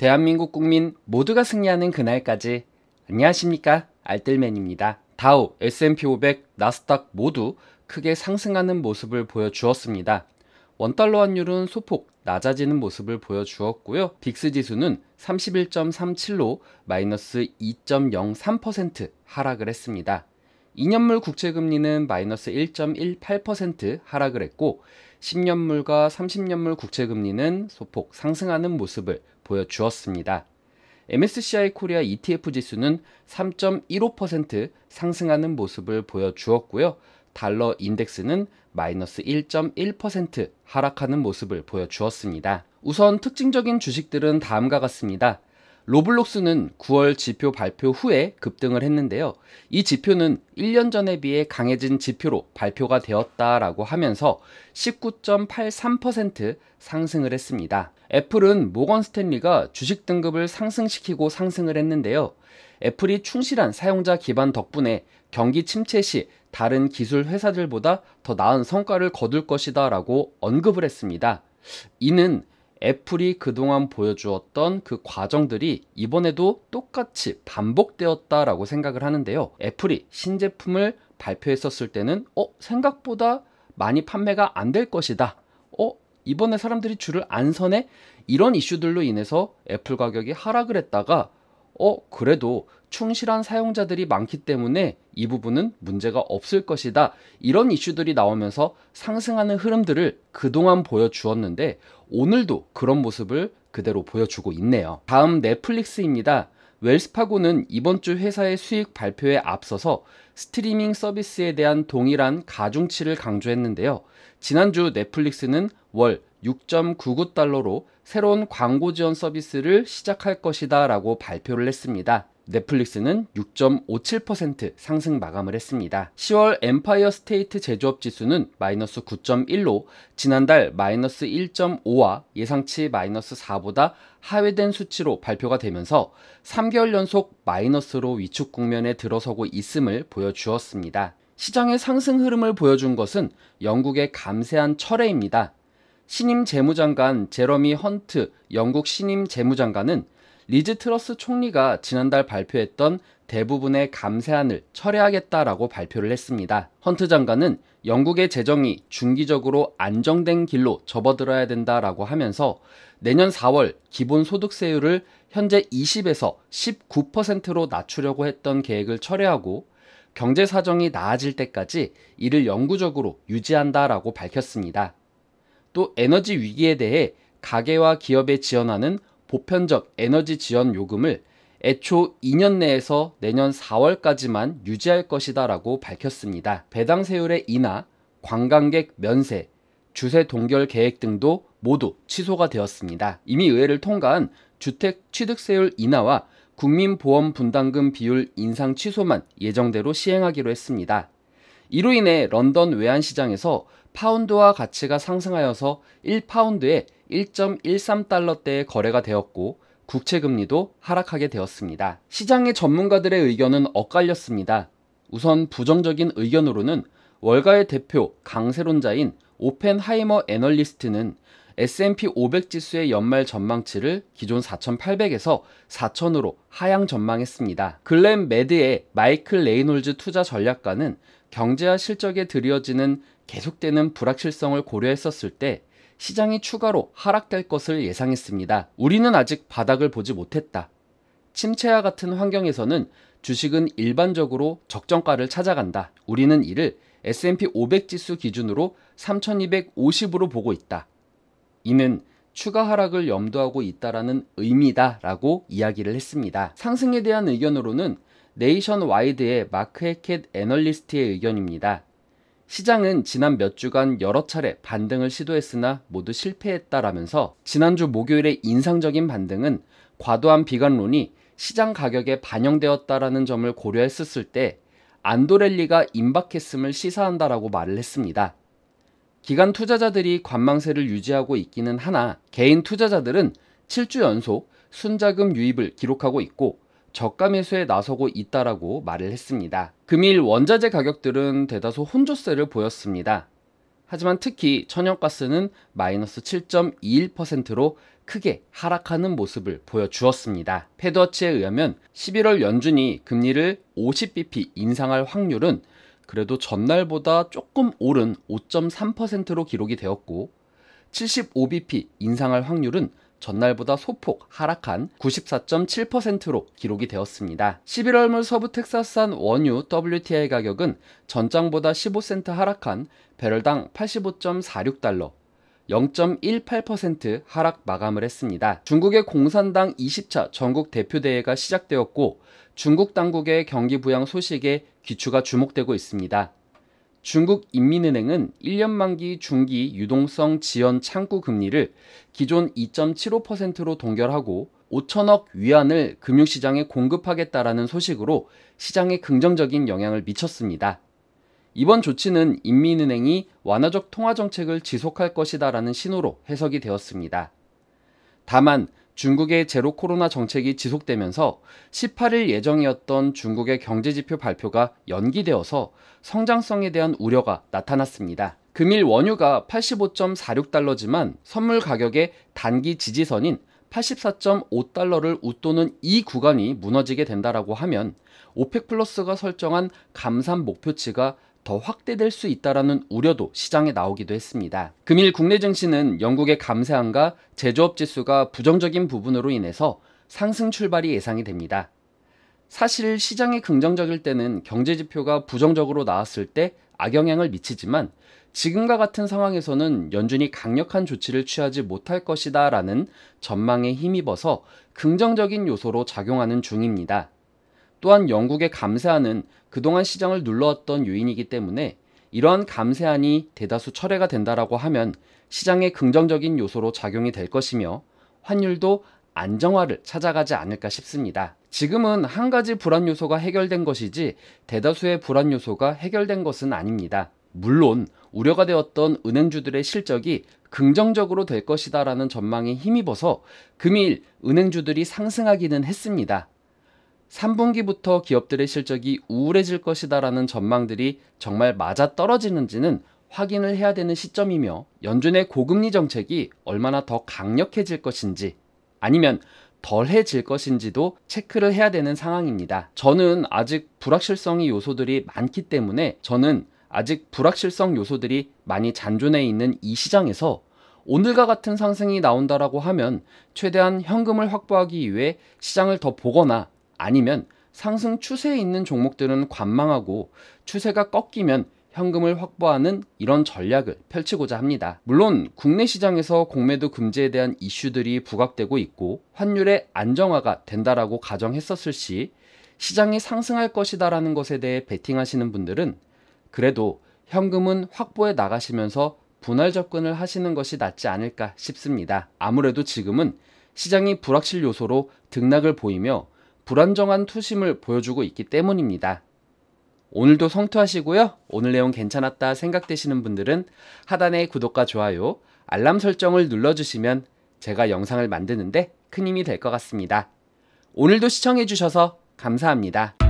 대한민국 국민 모두가 승리하는 그날까지. 안녕하십니까, 알뜰맨입니다. 다우, S&P 500, 나스닥 모두 크게 상승하는 모습을 보여주었습니다. 원달러 환율은 소폭 낮아지는 모습을 보여주었고요. 빅스 지수는 31.37로 마이너스 2.03% 하락을 했습니다. 2년물 국채금리는 마이너스 1.18% 하락을 했고 10년물과 30년물 국채금리는 소폭 상승하는 모습을 보여주었습니다. MSCI 코리아 ETF 지수는 3.15% 상승하는 모습을 보여주었고요. 달러 인덱스는 마이너스 1.1% 하락하는 모습을 보여주었습니다. 우선 특징적인 주식들은 다음과 같습니다. 로블록스는 9월 지표 발표 후에 급등을 했는데요. 이 지표는 1년 전에 비해 강해진 지표로 발표가 되었다라고 하면서 19.83% 상승을 했습니다. 애플은 모건 스탠리가 주식 등급을 상승시키고 상승을 했는데요. 애플이 충실한 사용자 기반 덕분에 경기 침체 시 다른 기술 회사들보다 더 나은 성과를 거둘 것이다 라고 언급을 했습니다. 이는 애플이 그동안 보여주었던 그 과정들이 이번에도 똑같이 반복되었다라고 생각을 하는데요. 애플이 신제품을 발표했었을 때는 생각보다 많이 판매가 안 될 것이다. 이번에 사람들이 줄을 안 서네? 이런 이슈들로 인해서 애플 가격이 하락을 했다가 그래도 충실한 사용자들이 많기 때문에 이 부분은 문제가 없을 것이다. 이런 이슈들이 나오면서 상승하는 흐름들을 그동안 보여주었는데 오늘도 그런 모습을 그대로 보여주고 있네요. 다음 넷플릭스입니다. 웰스파고는 이번 주 회사의 수익 발표에 앞서서 스트리밍 서비스에 대한 동일한 가중치를 강조했는데요. 지난주 넷플릭스는 월 6.99달러로 새로운 광고 지원 서비스를 시작할 것이다 라고 발표를 했습니다. 넷플릭스는 6.57% 상승 마감을 했습니다. 10월 엠파이어 스테이트 제조업 지수는 마이너스 9.1로 지난달 마이너스 1.5와 예상치 마이너스 4보다 하회된 수치로 발표가 되면서 3개월 연속 마이너스로 위축 국면에 들어서고 있음을 보여주었습니다. 시장의 상승 흐름을 보여준 것은 영국의 감세한 철회입니다. 신임 재무장관 제러미 헌트 영국 신임 재무장관은 리즈 트러스 총리가 지난달 발표했던 대부분의 감세안을 철회하겠다라고 발표를 했습니다. 헌트 장관은 영국의 재정이 중기적으로 안정된 길로 접어들어야 된다라고 하면서 내년 4월 기본소득세율을 현재 20에서 19%로 낮추려고 했던 계획을 철회하고 경제 사정이 나아질 때까지 이를 영구적으로 유지한다라고 밝혔습니다. 또 에너지 위기에 대해 가계와 기업에 지원하는 보편적 에너지 지원 요금을 애초 2년 내에서 내년 4월까지만 유지할 것이다 라고 밝혔습니다. 배당 세율의 인하, 관광객 면세, 주세 동결 계획 등도 모두 취소가 되었습니다. 이미 의회를 통과한 주택 취득세율 인하와 국민보험분담금 비율 인상 취소만 예정대로 시행하기로 했습니다. 이로 인해 런던 외환시장에서 파운드화 가치가 상승하여서 1파운드에 1.13달러대의 거래가 되었고 국채금리도 하락하게 되었습니다. 시장의 전문가들의 의견은 엇갈렸습니다. 우선 부정적인 의견으로는 월가의 대표 강세론자인 오펜하이머 애널리스트는 S&P 500 지수의 연말 전망치를 기존 4,800에서 4,000으로 하향 전망했습니다. 글렌 매드의 마이클 레이놀즈 투자 전략가는 경제와 실적에 드리워지는 계속되는 불확실성을 고려했었을 때 시장이 추가로 하락될 것을 예상했습니다. 우리는 아직 바닥을 보지 못했다. 침체와 같은 환경에서는 주식은 일반적으로 적정가를 찾아간다. 우리는 이를 S&P 500 지수 기준으로 3,250으로 보고 있다. 이는 추가 하락을 염두하고 있다라는 의미다 라고 이야기를 했습니다. 상승에 대한 의견으로는 네이션 와이드의 마크 해켓 애널리스트의 의견입니다. 시장은 지난 몇 주간 여러 차례 반등을 시도했으나 모두 실패했다라면서 지난주 목요일의 인상적인 반등은 과도한 비관론이 시장 가격에 반영되었다라는 점을 고려했었을 때 안도랠리가 임박했음을 시사한다라고 말을 했습니다. 기관 투자자들이 관망세를 유지하고 있기는 하나 개인 투자자들은 7주 연속 순자금 유입을 기록하고 있고 저가 매수에 나서고 있다라고 말을 했습니다. 금일 원자재 가격들은 대다수 혼조세를 보였습니다. 하지만 특히 천연가스는 마이너스 7.21%로 크게 하락하는 모습을 보여주었습니다. 패드워치에 의하면 11월 연준이 금리를 50bp 인상할 확률은 그래도 전날보다 조금 오른 5.3%로 기록이 되었고 75bp 인상할 확률은 전날보다 소폭 하락한 94.7%로 기록이 되었습니다. 11월물 서부 텍사스산 원유 WTI 가격은 전장보다 15센트 하락한 배럴당 85.46달러, 0.18% 하락 마감을 했습니다. 중국의 공산당 20차 전국 대표대회가 시작되었고 중국 당국의 경기 부양 소식에 귀추가 주목되고 있습니다. 중국 인민은행은 1년 만기 중기 유동성 지연 창구 금리를 기존 2.75%로 동결하고 5천억 위안을 금융시장에 공급하겠다라는 소식으로 시장에 긍정적인 영향을 미쳤습니다. 이번 조치는 인민은행이 완화적 통화정책을 지속할 것이다라는 신호로 해석이 되었습니다. 다만 중국의 제로 코로나 정책이 지속되면서 18일 예정이었던 중국의 경제지표 발표가 연기되어서 성장성에 대한 우려가 나타났습니다. 금일 원유가 85.46달러지만 선물 가격의 단기 지지선인 84.5달러를 웃도는 이 구간이 무너지게 된다라고 하면 오펙 플러스가 설정한 감산 목표치가 더 확대될 수 있다라는 우려도 시장에 나오기도 했습니다. 금일 국내 증시는 영국의 감세안과 제조업 지수가 부정적인 부분으로 인해서 상승 출발이 예상이 됩니다. 사실 시장이 긍정적일 때는 경제지표가 부정적으로 나왔을 때 악영향을 미치지만 지금과 같은 상황에서는 연준이 강력한 조치를 취하지 못할 것이다 라는 전망에 힘입어서 긍정적인 요소로 작용하는 중입니다. 또한 영국의 감세안은 그동안 시장을 눌러왔던 요인이기 때문에 이러한 감세안이 대다수 철회가 된다라고 하면 시장의 긍정적인 요소로 작용이 될 것이며 환율도 안정화를 찾아가지 않을까 싶습니다. 지금은 한 가지 불안 요소가 해결된 것이지 대다수의 불안 요소가 해결된 것은 아닙니다. 물론 우려가 되었던 은행주들의 실적이 긍정적으로 될 것이다라는 전망에 힘입어서 금일 은행주들이 상승하기는 했습니다. 3분기부터 기업들의 실적이 우울해질 것이다라는 전망들이 정말 맞아떨어지는지는 확인을 해야 되는 시점이며 연준의 고금리 정책이 얼마나 더 강력해질 것인지 아니면 덜해질 것인지도 체크를 해야 되는 상황입니다. 저는 아직 불확실성이 요소들이 많기 때문에 아직 불확실성 요소들이 많이 잔존해 있는 이 시장에서 오늘과 같은 상승이 나온다라고 하면 최대한 현금을 확보하기 위해 시장을 더 보거나 아니면 상승 추세에 있는 종목들은 관망하고 추세가 꺾이면 현금을 확보하는 이런 전략을 펼치고자 합니다. 물론 국내 시장에서 공매도 금지에 대한 이슈들이 부각되고 있고 환율의 안정화가 된다라고 가정했었을 시 시장이 상승할 것이다라는 것에 대해 베팅하시는 분들은 그래도 현금은 확보해 나가시면서 분할 접근을 하시는 것이 낫지 않을까 싶습니다. 아무래도 지금은 시장이 불확실 요소로 등락을 보이며 불안정한 투심을 보여주고 있기 때문입니다. 오늘도 성투하시고요. 오늘 내용 괜찮았다 생각되시는 분들은 하단의 구독과 좋아요, 알람 설정을 눌러주시면 제가 영상을 만드는데 큰 힘이 될 것 같습니다. 오늘도 시청해주셔서 감사합니다.